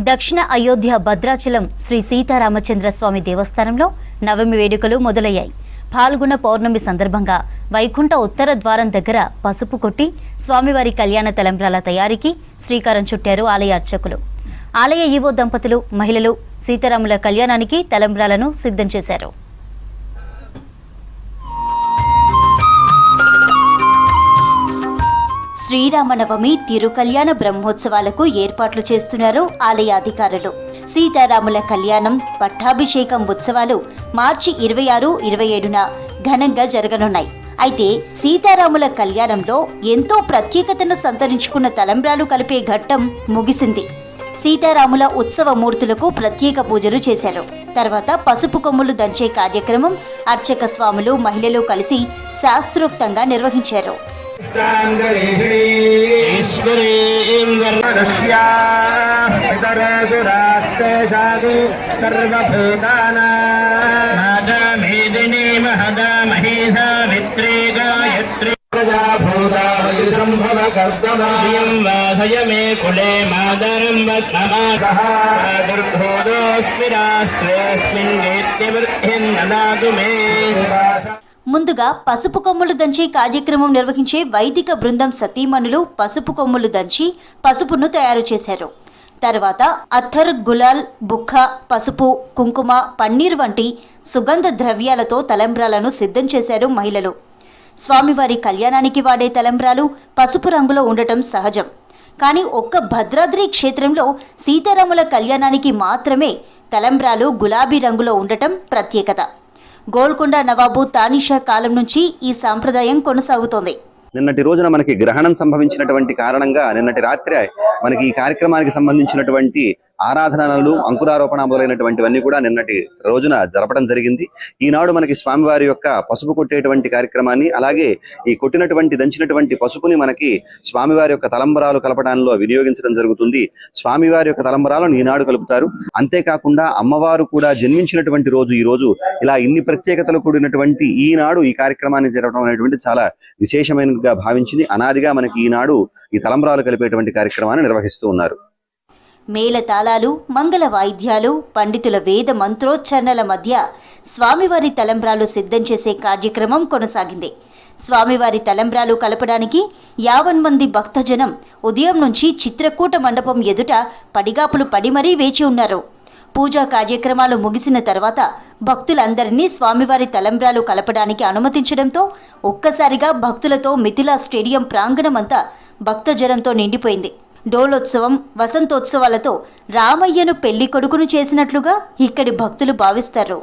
దక్షిణ అయోధ్య భద్రాచలం శ్రీ సీతారామచంద్ర స్వామి దేవస్థానంలో నవమి వేడుకలు మొదలయ్యాయి. పాల్గొన్న పౌర్ణమి సందర్భంగా వైకుంఠ ఉత్తర ద్వారం దగ్గర పసుపు కొట్టి స్వామివారి కళ్యాణ తలంబ్రాల తయారీకి శ్రీకారం చుట్టారు ఆలయ అర్చకులు. ఆలయ ఈవో దంపతులు, మహిళలు సీతారాముల కళ్యాణానికి తలంబ్రాలను సిద్ధం చేశారు. శ్రీరామనవమి తిరుకళ్యాణ బ్రహ్మోత్సవాలకు ఏర్పాట్లు చేస్తున్నారు ఆలయ అధికారులు. సీతారాముల కళ్యాణం, పట్టాభిషేకం ఉత్సవాలు మార్చి 26, 27న ఘనంగా జరగనున్నాయి. అయితే సీతారాముల కళ్యాణంలో ఎంతో ప్రత్యేకతను సంతరించుకున్న తలంబ్రాలు కలిపే ఘట్టం ముగిసింది. సీతారాముల ఉత్సవ మూర్తులకు ప్రత్యేక పూజలు చేశారు. తర్వాత పసుపు కొమ్ములు దంచే కార్యక్రమం అర్చక స్వాములు, మహిళలు కలిసి శాస్త్రోక్తంగా నిర్వహించారు. ముందుగా పసుపు కొమ్ములు దంచి కార్యక్రమం నిర్వహించే వైదిక బృందం సతీమణులు పసుపు కొమ్ములు దంచి పసుపును తయారు చేశారు. తర్వాత అత్తర్, గులాల్, బుక్క, పసుపు, కుంకుమ, పన్నీర్ వంటి సుగంధ ద్రవ్యాలతో తలంబ్రాలను సిద్ధం చేశారు మహిళలు. స్వామివారి కళ్యాణానికి వాడే తలంబ్రాలు పసుపు రంగులో ఉండటం సహజం. కానీ ఒక్క భద్రాద్రి క్షేత్రంలో సీతారాముల కళ్యాణానికి మాత్రమే తలంబ్రాలు గులాబీ రంగులో ఉండటం ప్రత్యేకత. గోల్కొండ నవాబు తానిషా కాలం నుంచి ఈ సాంప్రదాయం కొనసాగుతోంది. నిన్నటి రోజున మనకి గ్రహణం సంభవించినటువంటి కారణంగా నిన్నటి రాత్రి మనకి ఈ కార్యక్రమానికి సంబంధించినటువంటి ఆరాధనలు, అంకురారోపణ మొదలైనటువంటివన్నీ కూడా నిన్నటి రోజున జరపడం జరిగింది. ఈనాడు మనకి స్వామివారి యొక్క పసుపు కొట్టేటువంటి కార్యక్రమాన్ని, అలాగే ఈ కొట్టినటువంటి దంచినటువంటి పసుపుని మనకి స్వామివారి యొక్క తలంబరాలు కలపడంలో వినియోగించడం జరుగుతుంది. స్వామివారి యొక్క తలంబరాలను ఈనాడు కలుపుతారు. అంతేకాకుండా అమ్మవారు కూడా జన్మించినటువంటి రోజు ఈ రోజు. ఇలా ఇన్ని ప్రత్యేకతలు కూడినటువంటి ఈనాడు ఈ కార్యక్రమాన్ని జరపడం అనేటువంటి చాలా విశేషమైనదిగా భావించింది. అనాదిగా మనకి ఈనాడు ఈ తలంబరాలు కలిపేటువంటి కార్యక్రమాన్ని నిర్వహిస్తూ ఉన్నారు. మేళతాళాలు, మంగళ వాయిద్యాలు, పండితుల వేద మంత్రోచ్చరణల మధ్య స్వామివారి తలంబ్రాలు సిద్ధం చేసే కార్యక్రమం కొనసాగింది. స్వామివారి తలంబ్రాలు కలపడానికి 50 మంది భక్తజనం ఉదయం నుంచి చిత్రకూట మండపం ఎదుట పడిగాపులు పడి మరీ వేచి ఉన్నారు. పూజా కార్యక్రమాలు ముగిసిన తర్వాత భక్తులందరినీ స్వామివారి తలంబ్రాలు కలపడానికి అనుమతించడంతో ఒక్కసారిగా భక్తులతో మిథిలా స్టేడియం ప్రాంగణమంతా భక్తజనంతో నిండిపోయింది. డోలోత్సవం, వసంతోత్సవాలతో రామయ్యను పెళ్లి కొడుకును చేసినట్లుగా ఇక్కడి భక్తులు భావిస్తారు.